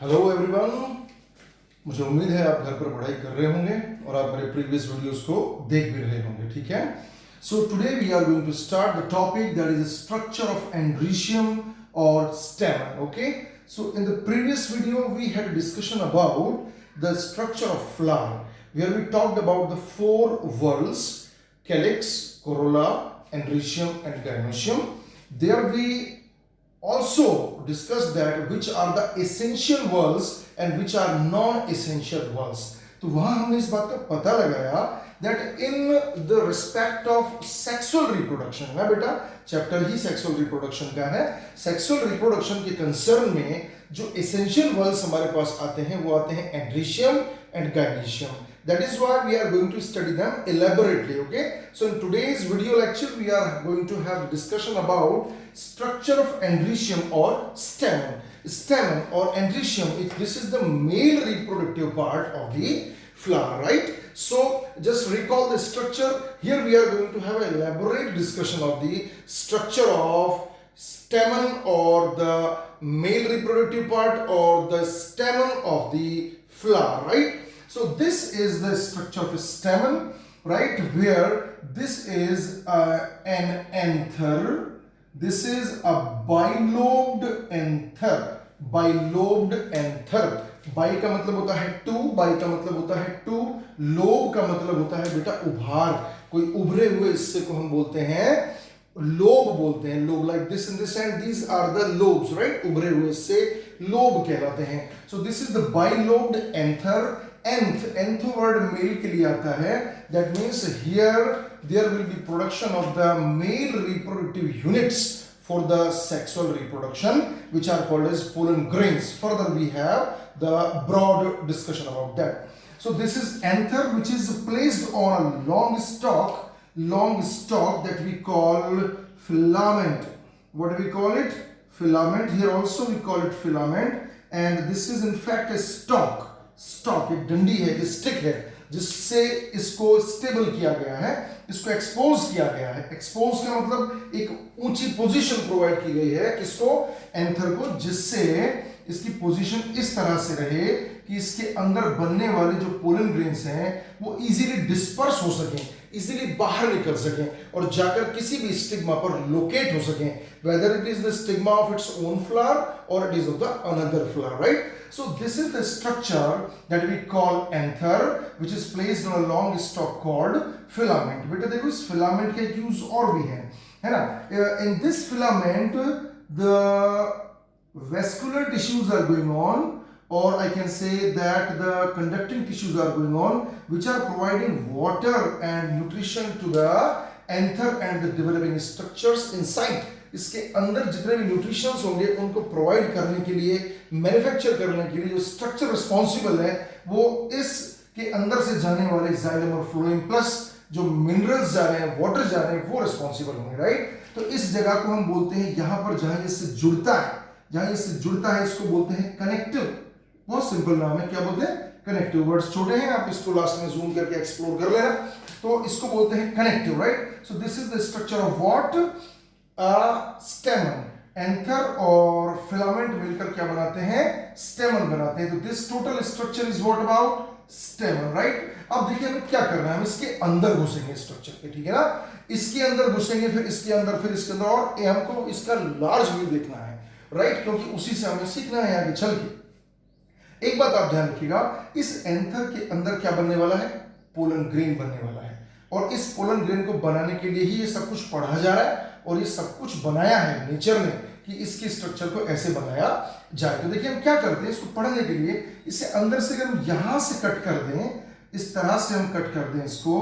Hello everyone. मुझे उम्मीद है आप घर पर पढ़ाई कर रहे होंगे और आप मेरे प्रीवियस वीडियोस को देख भी रहे होंगे, ठीक है। So today we are going to start the topic that is structure of androecium और stamen. Okay, so in the previous video we had a discussion about the structure of flower where we talked about the four whorls: calyx, corolla, androecium and gynoecium. There we also discussed that which are the essential whorls and which are non-essential whorls. तो वहां हमने इस बात का पता लगाया that in the respect of sexual reproduction, ना बेटा चैप्टर ही sexual reproduction का है, sexual reproduction के कंसर्न में जो essential whorls हमारे पास आते हैं वो आते हैं androecium and gynoecium. That is why we are going to study them elaborately. Okay, so in today's video lecture we are going to have discussion about structure of androecium or stamen. Stamen or androecium, this is the male reproductive part of the flower, right? So just recall the structure. Here we are going to have an elaborate discussion of the structure of stamen or the male reproductive part or the stamen of the flower, right? So this is the structure of a stamen, right? Where this is an anther. This is a bilobed anther. Bilobed anther. Bi का मतलब होता है to, by का मतलब होता है to, lobe का मतलब होता है बेटा उभार, कोई उभरे हुए हिस्से को हम बोलते हैं लोब बोलते हैं. Lobe like this in this and these are the lobes, right? उभरे हुए हिस्से लोब कहलाते हैं. So this is the bilobed anther. nth word male के लिए आता है. That means here there will be production of the male reproductive units for the sexual reproduction, which are called as pollen grains. Further we have the broad discussion about that. So this is anther, which is placed on a long stalk that we call filament. What do we call it? Filament. Here also we call it filament, and this is in fact a stalk. एक डंडी है, एक stick है जिससे इसको stable किया गया है, इसको एक्सपोज किया गया है. एक्सपोज का मतलब एक ऊंची पोजीशन प्रोवाइड की गई है किसको? एंथर को, जिससे इसकी पोजीशन इस तरह से रहे कि इसके अंदर बनने वाले जो पोलन ग्रेन्स हैं वो इजीली डिस्पर्स हो सकें, इजीली बाहर निकल सकें और जाकर किसी भी स्टिग्मा पर लोकेट हो सकें, whether it is the stigma of its own flower or it is of the another flower, right? So this is the structure that we call anther, which is placed on a long stalk called filament. बेटा देखो इस filament का एक use और भी है ना? In this filament the vascular tissues are going on, or I can say that the conducting tissues are going on, which are providing water and nutrition to the anther and the developing structures inside. इसके अंदर जितने भी nutritions होंगे उनको provide करने के लिए, manufacture करने के लिए जो स्ट्रक्चर रिस्पॉन्सिबल है वो इसके अंदर से जाने वाले जाइलम और फ्लोएम प्लस जो मिनरल्स जा रहे हैं, वाटर जा रहे हैं, वो रिस्पॉन्सिबल होंगे, राइट? तो इस जगह को हम बोलते हैं, यहाँ पर जहां इससे जुड़ता है इसको बोलते हैं कनेक्टिव. बहुत सिंपल नाम है, क्या बोलते हैं? कनेक्टिव. वर्ड्स छोटे हैं, आप इसको लास्ट में जूम करके एक्सप्लोर कर लेना. तो इसको बोलते हैं connective, right? So this is the structure of what? स्टेमन. Anther और फिलामेंट मिलकर क्या बनाते हैं? स्टेमन बनाते हैं. तो this total structure is what about? स्टेमन, right? अब देखिए हमें क्या करना है, हम इसके अंदर घुसेंगे स्ट्रक्चर के, ठीक है ना? इसके अंदर घुसेंगे, फिर इसके अंदर, फिर इसके अंदर, और हमको इसका लार्ज व्यू देखना है, राइट? क्योंकि उसी से हमें सीखना है आगे चल के. एक बात आप ध्यान रखिएगा, इस एंथर के अंदर क्या बनने वाला है? पोलन ग्रेन बनने वाला है. और इस पोलन ग्रेन को बनाने के लिए ही ये सब कुछ पढ़ा जा रहा है और ये सब कुछ बनाया है नेचर ने कि इसके स्ट्रक्चर को ऐसे बनाया जाए. तो देखिए हम क्या करते हैं, इसको पढ़ने के लिए इसे अंदर से अगर हम यहां से कट कर दें, इस तरह से हम कट कर दें इसको,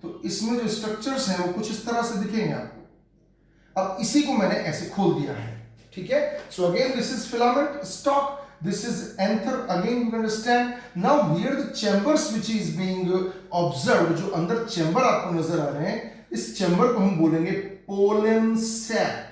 तो इसमें जो स्ट्रक्चर्स हैं वो कुछ इस तरह से दिखेंगे आपको. अब इसी को मैंने ऐसे खोल दिया है, ठीक है? So again this is filament stock, this is anther. Again you can understand. Now here the chambers which is being observed, जो अंदर चैम्बर आपको नजर आ रहे हैं, इस चैम्बर को हम बोलेंगे पोलन सैक.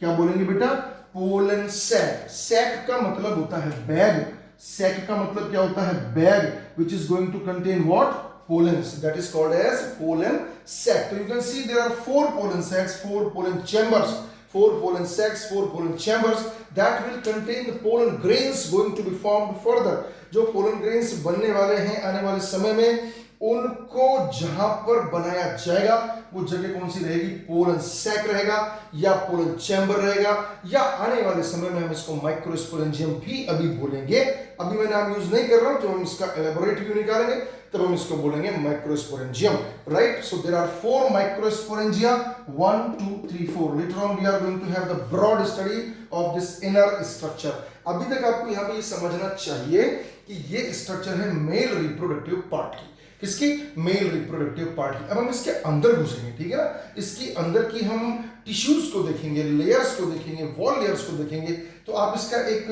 क्या बोलेंगे बेटा? Pollen sac. सैक का मतलब होता है बैग. सैक का मतलब क्या होता है? Bag, which is going to contain what? Pollens. That is called as pollen sac. So you can see there are 4 pollen sacs, 4 pollen chambers 4 pollen sacs, 4 pollen chambers that will contain the pollen grains going to be formed further. जो pollen grains बनने वाले हैं आने वाले समय में, उनको जहां पर बनाया जाएगा वो जगह कौन सी रहेगी? पोलन सैक रहेगा या पोलन चैम्बर रहेगा, या आने वाले समय में हम इसको माइक्रोस्पोरेंजियम भी अभी बोलेंगे। अभी मैं नाम यूज नहीं कर रहा हूं, जब हम इसका एलेबोरेट व्यू निकालेंगे तब हम इसको बोलेंगे microsporangium, right? So there are 4 microsporangia, 1 2 3 4। Later on we are going to have the broad study of this inner structure. अभी तक आपको यहां पे ये समझना चाहिए कि ये स्ट्रक्चर है मेल रिप्रोडक्टिव पार्ट की। किसकी? मेल रिप्रोडक्टिव पार्ट की। अब हम इसके अंदर घुसेंगे, ठीक है ना? इसकी अंदर की हम टिश्यूज को देखेंगे, लेयर्स को देखेंगे, वॉल लेयर्स को देखेंगे। तो आप इसका एक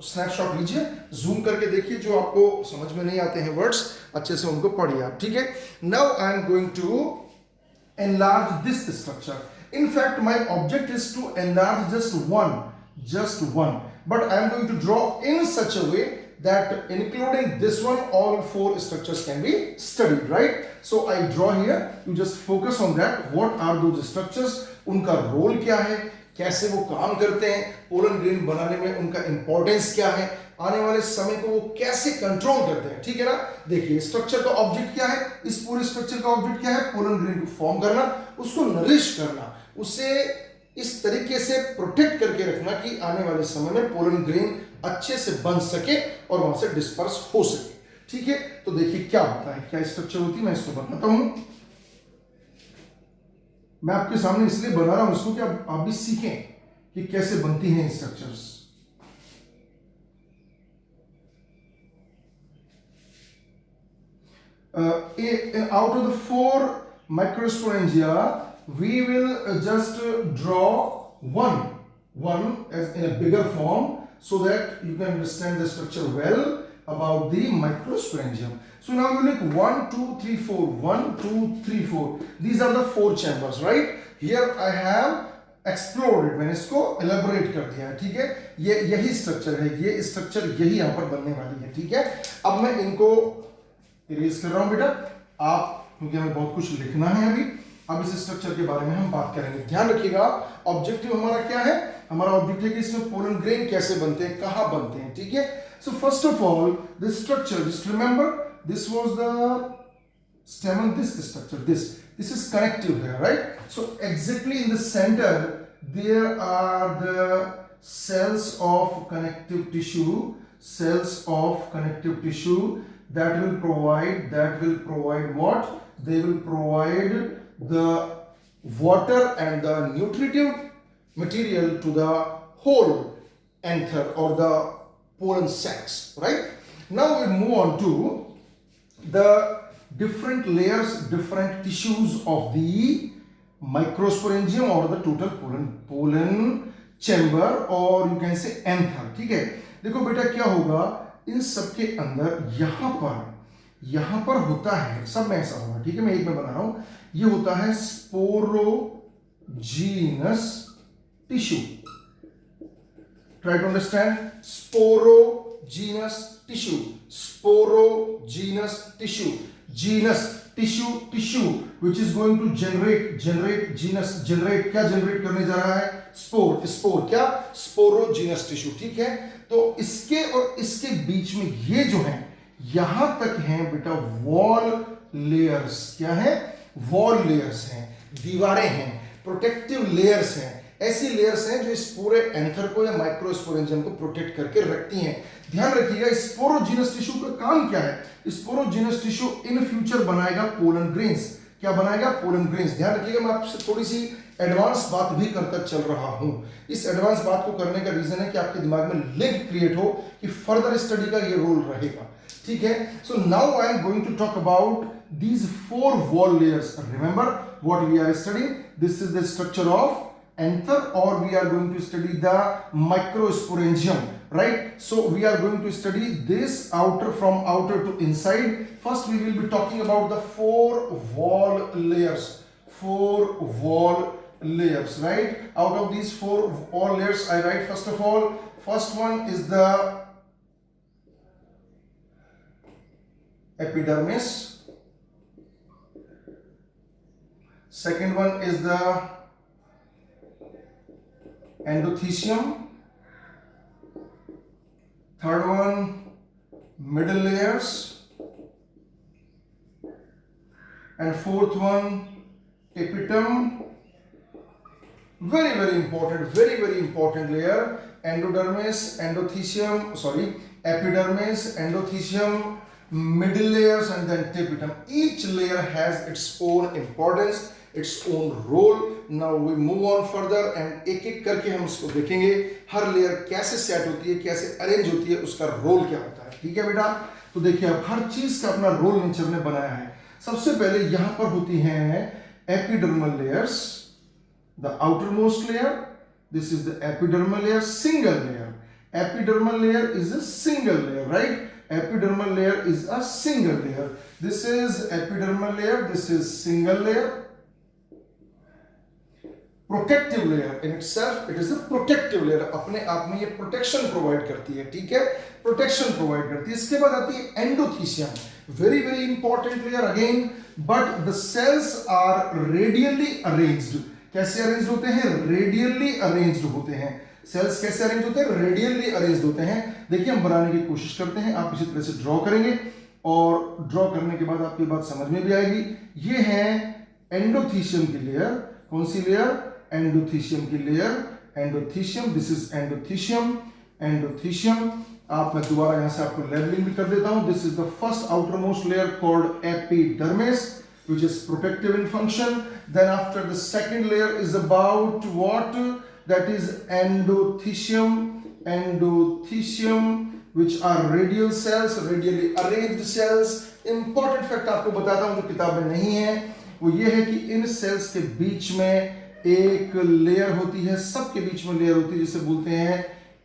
स्नैपशॉट लीजिए, जूम करके देखिए, जो आपको समझ में नहीं आते हैं वर्ड्स अच्छे से उनको पढ़िए आप, ठीक है? Now I am going to enlarge this structure. In fact, my object is to enlarge just one, but I am going to draw in such a way that including this one, all 4 structures can be studied, right? So I draw here, you just focus on that. What are those structures? उनका role क्या है, कैसे वो काम करते हैं, pollen grain बनाने में उनका इंपॉर्टेंस क्या है, आने वाले समय को वो कैसे कंट्रोल करते हैं, ठीक है ना? देखिए, स्ट्रक्चर का ऑब्जेक्ट क्या है? इस पूरे स्ट्रक्चर का ऑब्जेक्ट क्या है? पोलन ग्रेन को फॉर्म करना, उसको नरिश करना, उसे इस तरीके से प्रोटेक्ट करके रखना कि आने वाले समय में पोलन ग्रेन अच्छे से बन सके और वहां से डिस्पर्स हो सके, ठीक है? तो देखिए क्या होता है, क्या स्ट्रक्चर होती है, मैं इसको बताता हूं। मैं आपके सामने इसलिए बना रहा हूं इसको कि आप भी सीखें कि कैसे बनती हैं structures. Out of the 4 microsporangia, we will just draw one as in a bigger form, so that you can understand the structure well about the microsporangium. So now you look 1 2 3 4, 1 2 3 4. These are the 4 chambers, right? Here I have explored it, मैंने इसको elaborate कर दिया है, ठीक है? ये यही structure है, ये स्ट्रक्चर यही यहाँ पर बनने वाली है, ठीक है? अब मैं इनको इरेज कर रहा हूँ बेटा, आप, क्योंकि हमें बहुत कुछ लिखना है अभी। अब इस स्ट्रक्चर के बारे में हम बात करेंगे। ध्यान रखिएगा, ऑब्जेक्टिव हमारा क्या है? हमारा ऑब्जेक्ट है कि इसमें पोलन ग्रेन कैसे बनते हैं, कहां बनते हैं, ठीक है? So first of all this structure, just remember this was the stamen, this structure, this is connective here, right? So exactly in the center there are the cells of connective tissue, that will provide what? They will provide the water and the nutritive material to the whole anther or the pollen sacs, right? Now we move on to the different layers, different tissues of the microsporangium or the total pollen chamber, or you can say anther, ठीक है? देखो बेटा क्या होगा, इन सबके अंदर यहां पर होता है, सब में ऐसा होगा, ठीक है? मैं एक में बना रहा हूं, ये होता है sporogenous tissue. Try to understand, sporogenous tissue, genus tissue which is going to generate क्या जनरेट करने जा रहा है? स्पोर क्या? स्पोरोजीनस टिश्यू, ठीक है? तो इसके और इसके बीच में ये जो है, यहां तक है बेटा वॉल लेयर्स। क्या है? वॉल लेयर्स हैं, दीवारें हैं, प्रोटेक्टिव लेयर्स हैं, ऐसी लेयर्स हैं जो इस पूरे एंथर को या माइक्रोस्पोरेंजियम को प्रोटेक्ट करके रखती हैं। ध्यान रखिएगा, स्पोरोजीनस टिश्यू का काम क्या है? स्पोरोजीनस टिश्यू इन फ्यूचर बनाएगा पोलन ग्रेन्स। क्या बनाएगा? Pollen grains. ध्यान रखिएगा, मैं आपसे थोड़ी सी एडवांस बात भी करता चल रहा हूं। इस एडवांस बात को करने का रीजन है कि आपके दिमाग में लिंक क्रिएट हो कि फर्दर स्टडी का ये रोल रहेगा, ठीक है? So now I am going to talk about these 4 wall layers. Remember what we are studying? This is the structure of anther, or we are going to study the microsporangium, right? So we are going to study this from outer to inside. First we will be talking about the 4 wall layers. 4 wall layers, right? Out of these 4 wall layers, I write first of all, first one is the epidermis. Second one is the endothecium, third one middle layers, and fourth one tapetum. Very important layer, endodermis, epidermis, endothecium, middle layers, and then tapetum. Each layer has its own importance, its own role. Now we move on further and एक एक करके हम इसको देखेंगे, हर layer कैसे set होती है, कैसे अरेंज होती है, उसका रोल क्या होता है। ठीक है बेटा, तो देखिए अब हर चीज का अपना रोल नेचर ने बनाया है। सबसे पहले यहां पर होती हैं epidermal layers, the outermost layer, this is the epidermal layer, single layer. Epidermal layer is a single layer, right? Epidermal layer is a single layer. This is epidermal layer, this is single layer. Protective layer in itself, it is a protective layer. अपने आप में ये protection provide करती है, ठीक है? Protection provide करती है। इसके बाद आती है endothecium, very important layer again, but the cells are radially arranged. कैसे अरेंज होते हैं? रेडियली अरेंज्ड होते हैं। सेल्स कैसे अरेंज होते हैं? रेडियली अरेंज्ड होते हैं। देखिए हम बनाने की कोशिश करते हैं, आप इसी तरह से ड्रॉ करेंगे और ड्रॉ करने के बाद आपकी बात समझ में भी आएगी। ये है एंडोथीशियम की लेयर। कौन सी लेयर? एंडोथीशियम की layer, endothecium, this is endothecium, endothecium. आप मैं दोबारा यहां से आपको लेबलिंग भी कर देता हूं। This is the first outer most layer called epidermis, which is protective in function. Then after the second layer is about what? That is endothecium, endothecium, which are radial cells, radially arranged cells. Important fact आपको बताता हूं जो किताब में नहीं है, वो ये है कि इन सेल्स के बीच में एक लेयर होती है, सबके बीच में लेयर होती है जिसे बोलते हैं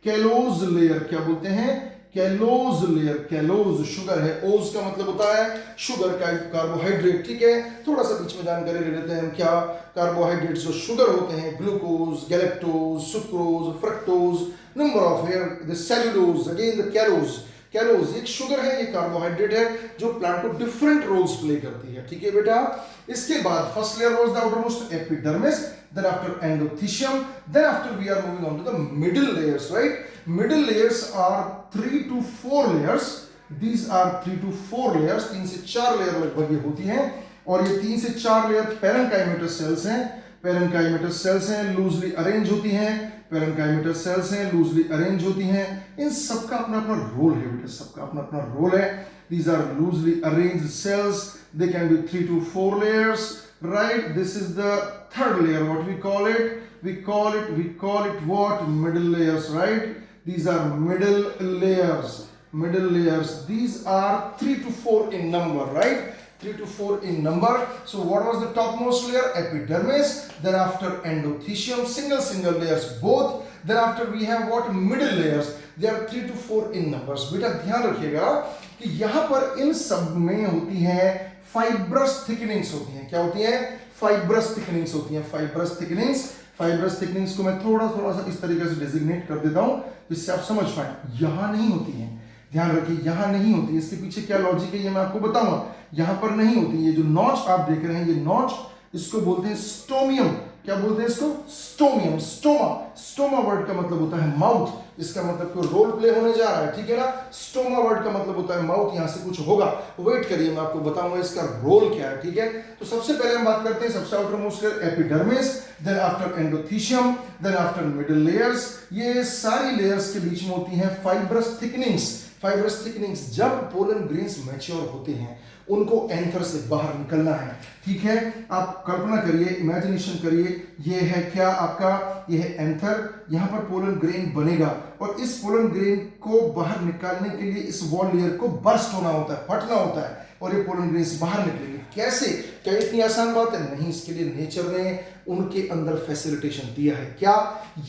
कैलोज लेयर। क्या बोलते हैं? Callose layer. कैलोज शुगर है, ओज का मतलब होता है शुगर का कार्बोहाइड्रेट, ठीक है? थोड़ा सा बीच में जानकारी ले लेते हैं हम। क्या कार्बोहाइड्रेट्स जो शुगर होते हैं, glucose, galactose, sucrose, fructose, number of hair, the cellulose, again the callose. Callose एक शुगर है, ये कार्बोहाइड्रेट है जो प्लांट को डिफरेंट रोल्स प्ले करती है, ठीक है बेटा? इसके बाद first layer was the outermost epidermis, then after endothecium, then after we are moving on to the middle layers, right? Middle layers are 3 to 4 layers. These are 3 to 4 layers, 3 से 4 layer लगभग ये होती हैं, और ये 3 से 4 लेयर पेरेन्काइमेटस सेल्स हैं। पेरेन्काइमेटस sales हैं, लूजली अरेंज होती हैं। पेरेन्काइमेटस सेल्स हैं, लूजली अरेंज होती हैं। इन सबका अपना अपना रोल है बेटा, सबका अपना अपना रोल है। These are loosely arranged cells. They can be 3 to 4 layers, right? This is the third layer. What we call it? We call it what? Middle layers, right? These are middle layers. Middle layers. These are 3 to 4 in number, right? 3 to 4 in number. So what was the topmost layer? Epidermis. Then after endothecium, single layers both. Then after we have what? Middle layers. They are 3 to 4 in numbers. बेटा ध्यान रखिएगा कि यहाँ पर इन सब में होती हैं फाइब्रस थिकनिंग्स होती हैं। क्या होती हैं? फाइब्रस थिकनिंग्स होती हैं। फाइब्रस थिकनिंग्स को मैं थोड़ा सा इस तरीके से डेजिग्नेट कर देता हूं जिससे आप समझ पाए। यहां नहीं होती हैं, ध्यान रखिए, यहां नहीं होती। इसके पीछे क्या लॉजिक है ये मैं आपको बताऊंगा। यहां पर नहीं होती। ये जो नॉच आप देख रहे हैं, ये नॉच, इसको बोलते हैं स्टोमियम। क्या बोलते हैं इसको? स्टोमियम। स्टोमा वर्ड का मतलब होता है माउथ। इसका मतलब कोई रोल प्ले होने जा रहा है, ठीक है ना? स्टोमा वर्ड का मतलब होता है माउथ, यहां से कुछ होगा। वेट करिए, मैं आपको बताऊंगा इसका रोल क्या है, ठीक है? तो सबसे पहले हम बात करते हैं सबसे outermost layer epidermis, then after endothecium, then after middle layers. ये सारी लेयर्स के बीच में होती हैं फाइब्रस थिकनिंग्स। जब पोलन ग्रेन्स मैच्योर होते हैं, उनको एंथर से बाहर निकलना है, ठीक है? आप कल्पना करिए, इमेजिनेशन करिए, ये है क्या आपका? ये है एंथर। यहां पर पोलन ग्रेन बनेगा और इस पोलन ग्रेन को बाहर निकालने के लिए इस वॉल लेयर को बर्स्ट होना होता है, फटना होता है, और ये पोलन ग्रेन्स बाहर निकलेंगे। कैसे? क्या इतनी आसान बात है? नहीं, इसके लिए नेचर ने उनके अंदर फैसिलिटेशन दिया है। क्या?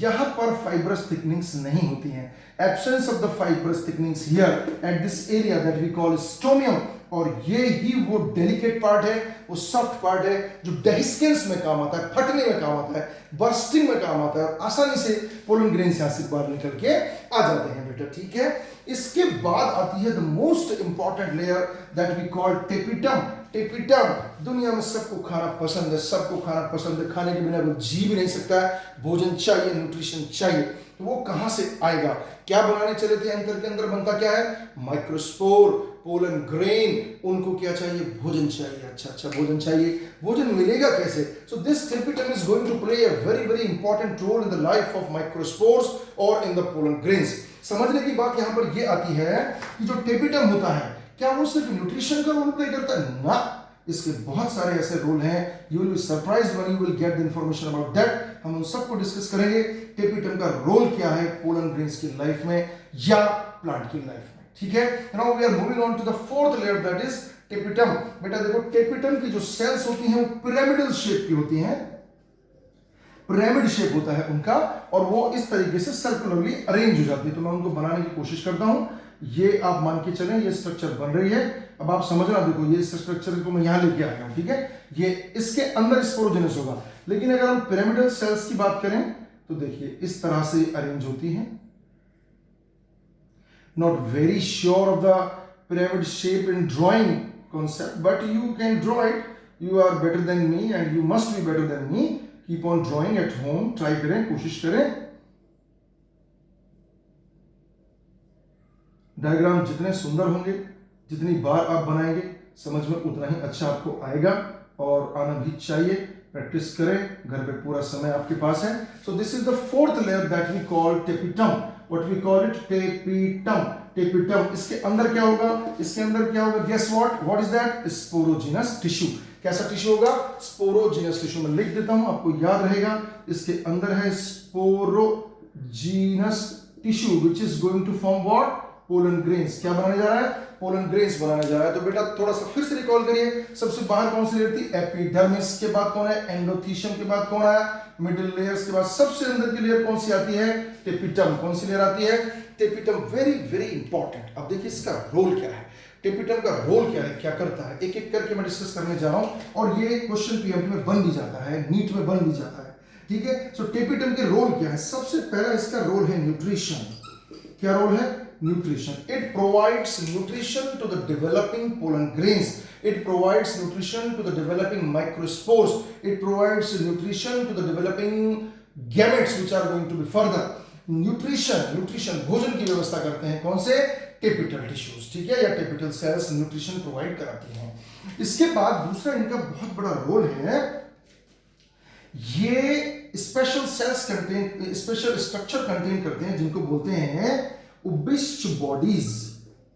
यहां पर फाइब्रस थिकनिंग्स नहीं होती हैं। Absence of the fibrous thickenings here at this area that we call stomium, और ये ही वो डेलिकेट पार्ट है, वो सॉफ्ट पार्ट है जो डेहिस्केंस में काम आता है, फटने में काम आता है, बर्स्टिंग में काम आता है, और आसानी से पोलन ग्रेन्स यहां से बाहर निकल के आ जाते हैं बेटा, ठीक है? इसके बाद आती है the most important layer that we call tapetum. Tapetum दुनिया में सबको खाना पसंद है, सबको खाना पसंद है, खाने के बिना कोई जी भी नहीं सकता है, भोजन चाहिए, न्यूट्रिशन चाहिए। तो वो कहां से आएगा? क्या बनाने चले थे? एंकर के अंदर बनता क्या है? Microspore, pollen grain. उनको क्या चाहिए? भोजन चाहिए। अच्छा भोजन चाहिए। भोजन मिलेगा कैसे? So this tapetum is going to play a very very important role in the life of microspores और इन द पोलन ग्रेन्स। समझने की बात यहां पर यह आती है कि जो टेपिटम होता है, क्या वो सिर्फ न्यूट्रिशन का रोल प्ले करता है? ना, इसके बहुत सारे ऐसे रोल हैं। You will be surprised when you will get the information about that. हम उन सबको डिस्कस करेंगे। टेपिटम का रोल क्या है पोलन ग्रेन्स की लाइफ में या प्लांट की लाइफ में, ठीक है। Now we are moving on to the fourth layer, that is tapetum. बेटा देखो, टेपिटम की जो सेल्स होती हैं वो पिरामिडल शेप की होती हैं, पिरामिड शेप होता है उनका, और वो इस तरीके से सर्कुलरली अरेंज हो जाती है। तो मैं उनको बनाने की कोशिश करता हूं। ये आप मान के चलें, ये स्ट्रक्चर बन रही है। अब आप समझना, देखो ये स्ट्रक्चर को मैं यहां लेके आया हूं, ठीक है। ये इसके अंदर स्पोरोजेनस होगा, लेकिन अगर हम पिरामिडल सेल्स की बात करें तो देखिए इस तरह से अरेंज होती हैं। Not very sure of the pyramid shape in drawing concept, but you can draw it. You are better than me and you must be better than me. Keep on drawing at home. Try करें, कोशिश करें। Diagram जितने सुंदर होंगे, जितनी बार आप बनाएंगे, समझ में उतना ही अच्छा आपको आएगा, और आना भी चाहिए। प्रैक्टिस करें, घर पे पूरा समय आपके पास है। So this is the fourth layer that we call tapetum. What we call it? Tapetum. Tapetum, इसके अंदर क्या होगा? इसके अंदर क्या होगा? Guess what is that? Sporogenous tissue. कैसा टिश्यू होगा? Sporogenous tissue. मैं लिख देता हूं, आपको याद रहेगा। इसके अंदर है sporogenous tissue which is going to form what? Pollen grains. क्या बनाने जा रहा है? पोलन ग्रेन्स बनाने जा रहा है। तो बेटा थोड़ा सा फिर से रिकॉल करिए। सबसे बाहर कौन सी लेयर थी? एपिडर्मिस। के बाद कौन है? एंडोथीशियम। के बाद कौन आया? Middle layers. के बाद सबसे अंदर की लेयर कौन सी आती है? टेपिटम। कौन सी लेयर आती है? टेपिटम। Very very important. अब देखिए इसका रोल क्या है, टेपिटम का रोल क्या है, क्या करता है, एक एक करके मैं डिस्कस करने जा रहा हूं। और ये क्वेश्चन पीएमटी में बन भी जाता है, नीट में बन भी जाता है, ठीक है। सो टेपिटम के रोल क्या है? सबसे पहला इसका रोल है न्यूट्रिशन। क्या रोल है? Nutrition. It provides nutrition to the developing pollen grains. It provides nutrition to the developing microspores. It provides nutrition to the developing gametes which are going to be further. Nutrition भोजन की व्यवस्था करते हैं कौन से? टेपिटल tissues, ठीक है, या टेपिटल सेल्स न्यूट्रिशन प्रोवाइड कराती हैं। इसके बाद दूसरा इनका बहुत बड़ा रोल है, ये special cells contain, special structure contain करते हैं जिनको बोलते हैं उबिश्च बॉडीज।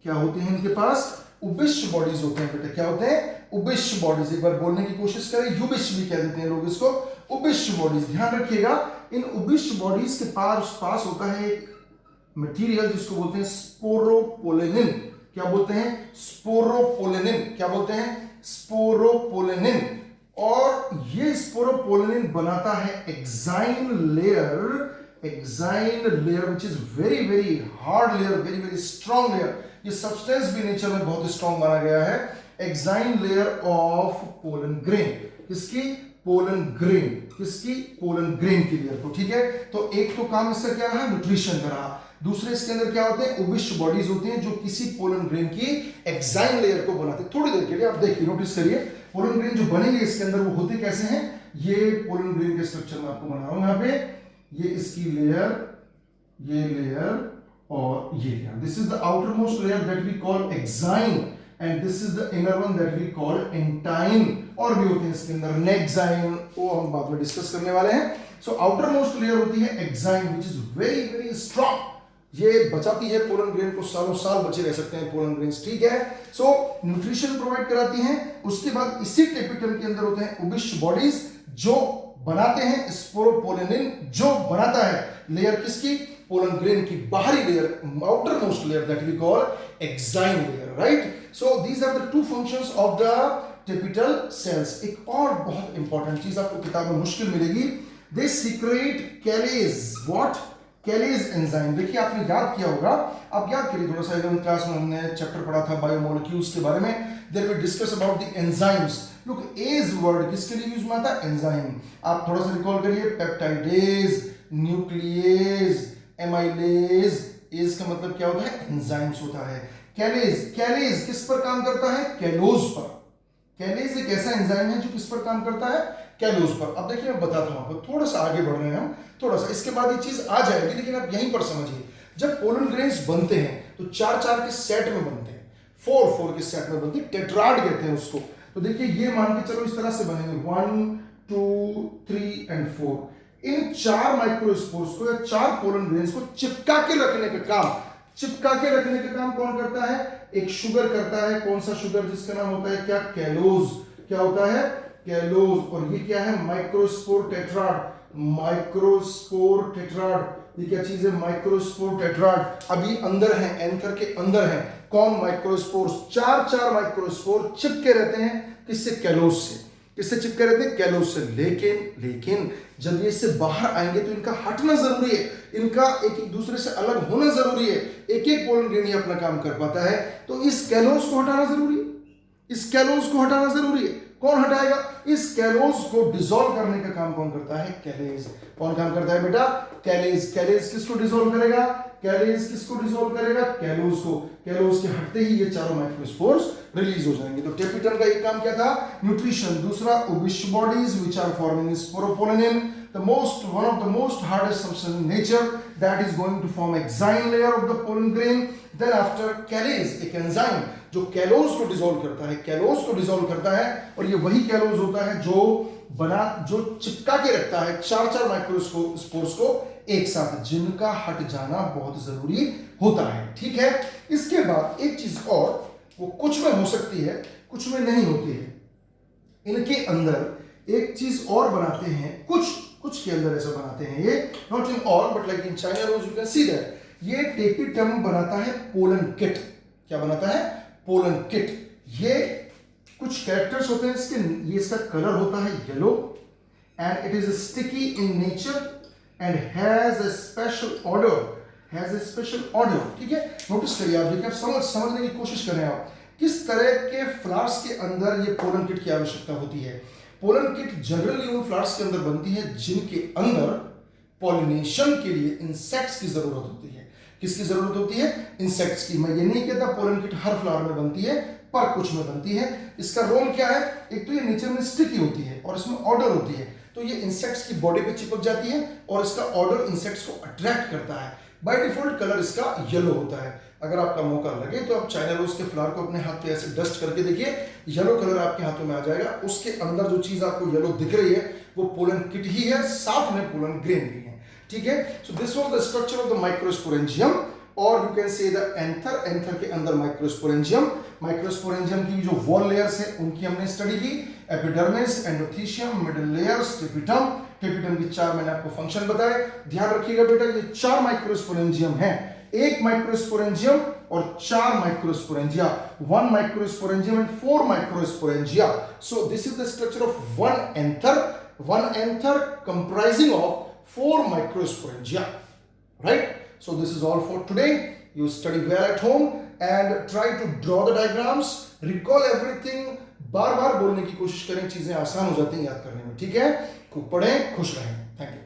क्या होते हैं इनके पास? उबिश्च बॉडीज होते हैं बेटा। क्या होते हैं? उबिश्च बॉडीज। एक बार बोलने की कोशिश करें, यूबिश्च भी कह देते हैं लोग इसको, उबिश्च बॉडीज। ध्यान रखिएगा, इन उबिश्च बॉडीज के पास होता है एक मटेरियल जिसको बोलते हैं स्पोरोपोलेनिन। क्या बोलते हैं? स्पोरोपोलेनिन। क्या बोलते हैं? स्पोरोपोलेनिन। और ये स्पोरोपोलेनिन बनाता है exine layer, which is very very hard layer, very very strong layer. ये सब्सटेंस भी नेचर में बहुत स्ट्रॉन्ग माना गया है। Exine layer of pollen grain. किसकी? Pollen grain. किसकी? पोलन ग्रेन की लेयर को, ठीक है। तो एक तो काम इसका क्या रहा? न्यूट्रिशन का रहा। दूसरे इसके अंदर क्या होते हैं? उबिश्च बॉडीज होती हैं जो किसी पोलन ग्रेन की एक्साइन लेयर को बनाते हैं। थोड़ी देर के लिए आप देखिए, नोटिस करिए, पोलन ग्रेन जो बनेंगे इसके अंदर वो होते कैसे हैं? ये पोलन ग्रेन के स्ट्रक्चर में आपको बना रहा हूं यहां पे। ये इसकी लेयर, ये लेयर और ये layer. This is the outermost layer that we call exine, and this is the inner one that we call intine. और भी होते हैं इसके अंदर नेक्साइन, वो हम बाद में डिस्कस करने वाले हैं। सो आउटर मोस्ट लेयर होती है exine which is very very strong. ये बचाती है पोलन ग्रेन को, सालों साल बचे रह सकते हैं पोलन ग्रेन्स, ठीक है। सो न्यूट्रिशन प्रोवाइड कराती हैं। उसके बाद इसी टेपिटम के अंदर होते हैं उबिश्च बॉडीज जो बनाते हैं स्पोरोपोलेनिन, जो बनाता है लेयर किसकी? पोलन ग्रेन की बाहरी layer, outermost layer that we call exine layer, right. So these are the two functions of the tapetal cells. एक और बहुत इंपॉर्टेंट चीज आपको किताब में मुश्किल मिलेगी, दे सीक्रेट कैलेज। व्हाट? कैलेज एंजाइम। देखिए आपने याद किया होगा, आप याद करिए थोड़ा सा, 11th क्लास में हमने चैप्टर पढ़ा था बायोमोलिक्यूल्स के बारे में। There we discuss about the enzymes. Look, as word किसके लिए यूज में आता है? एंजाइम। आप थोड़ा सा रिकॉल करिए, पेप्टाइडेज, न्यूक्लिएज, एमाइलेज। एज का मतलब क्या होता है? एंजाइम्स होता है। कैलेज, कैलेज किस पर काम करता है? कैलोज पर। कैलेज एक ऐसा एंजाइम है जो किस पर काम करता है, कैलोज पर। अब देखिए मैं बताता हूं आपको, थोड़ा सा आगे बढ़ रहे हैं हम, थोड़ा सा इसके बाद ये चीज आ जाएगी, लेकिन आप यहीं पर समझिए। जब पोलन ग्रेन्स बनते हैं तो 4-4 के सेट में बनते हैं, 4-4 के सेट में बनते हैं, टेट्राड कहते हैं उसको। तो देखिए ये मान के चलो इस तरह से बनेंगे 1 2 3 एंड 4। इन 4 माइक्रोस्पोर्स को या 4 पोलन ग्रेन्स को चिपका के रखने का काम, चिपका के रखने का काम कौन करता है, एक शुगर करता है। कौन सा शुगर, जिसका नाम होता है क्या, कैलोज। क्या होता है, कैलोज। और ये क्या है, माइक्रोस्पोर टेट्राड। माइक्रोस्पोर टेट्राड, ये क्या चीज है, माइक्रोस्पोर टेट्राड। अभी अंदर है, एंथर के अंदर है कौन, माइक्रोस्पोर्स। 4-4 माइक्रोस्पोर चिपके रहते हैं किससे, कैलोज से। किससे चिपके रहते हैं, कैलोज से। लेकिन जब ये इससे बाहर आएंगे तो इनका हटना जरूरी है, इनका एक एक दूसरे से अलग होना जरूरी है। एक एक पोलन ग्रेन अपना काम कर पाता है, तो इस कैलोज को हटाना जरूरी है, इस कैलोज को हटाना जरूरी है। कौन हटाएगा, इस कैलोज को डिसॉल्व करने का काम कौन करता है, कैलेज। कौन काम करता है बेटा, कैलेज। कैलेज किसको डिसॉल्व करेगा, कैलेज किसको डिसॉल्व करेगा, कैलोज को। कैलोज के हटते ही ये चारों माइक्रोस्पोर्स रिलीज हो जाएंगे। तो टेपिटन का एक काम क्या था, न्यूट्रिशन। दूसरा, Ubisch bodies which are forming sporopollenin, one of the most hardest substance in nature that is going to form exine layer of the pollen grain. Then after कैलेज, एक एंजाइम जो कैलोज को डिसॉल्व करता है, callose को dissolve करता है। और ये वही कैलोज होता है जो चिपका के रखता है 4-4 माइक्रोस्पोर्स को एक साथ, जिनका हट जाना बहुत जरूरी होता है। ठीक है, इसके बाद एक चीज और, वो कुछ में हो सकती है कुछ में नहीं होती है। इनके अंदर एक चीज और बनाते हैं, कुछ के अंदर ऐसा बनाते हैं ये, not in all but like in China rose you can see that, ये टेपिटम बनाता है पोलन किट। क्या बनाता है, पोलन किट। ये कुछ कैरेक्टर्स होते हैं इसके, ये इसका कलर होता है yellow and it is sticky in nature and has a special order, ठीक है। नोटिस करिए आप, देखिए आप समझने की कोशिश करें आप, किस तरह के फ्लावर्स के अंदर ये पोलन किट की आवश्यकता होती है। पोलन किट जनरली उन फ्लावर्स के अंदर बनती है जिनके अंदर पॉलिनेशन के लिए इंसेक्ट्स की जरूरत होती है। किसकी जरूरत होती है, इंसेक्ट्स की। मैं ये नहीं कहता पोलन किट हर फ्लावर में बनती है, पर कुछ में बनती है। इसका रोल क्या है, एक तो ये नेचर में स्टिकी होती है और इसमें ऑर्डर होती है, तो ये इंसेक्ट्स की बॉडी पे चिपक जाती है और इसका ऑर्डर इंसेक्ट्स को अट्रैक्ट करता है। बाय डिफॉल्ट कलर इसका येलो होता है। अगर आपका मौका लगे तो आप चाइना रोज के फ्लावर को अपने हाथ पे ऐसे डस्ट करके देखिए, येलो कलर आपके हाथों में आ जाएगा। उसके अंदर जो चीज आपको येलो दिख रही है वो पोलन किट ही है, साथ में पोलन ग्रेन भी है। ठीक है, so this was the structure of the microsporangium, और you can say the anther के अंदर माइक्रोस्पोरेंजियम की जो वॉल लेयर्स है उनकी हमने स्टडी की, epidermis, endothecium, middle layers, tapetum की 4 मैंने आपको फंक्शन बताए। ध्यान रखिएगा बेटा, ये 4 माइक्रोस्पोरेंजियम है, एक माइक्रोस्पोरेंजियम और 4 microsporangia, 1 microsporangium and 4 microsporangia. So this is the structure of one anther comprising of 4 microsporangia, right? So this is all for today. You study well at home and try to draw the diagrams, recall everything. बार बार बोलने की कोशिश करें, चीजें आसान हो जाती हैं याद करने में। ठीक है, खूब पढ़ें, खुश रहें। Thank you.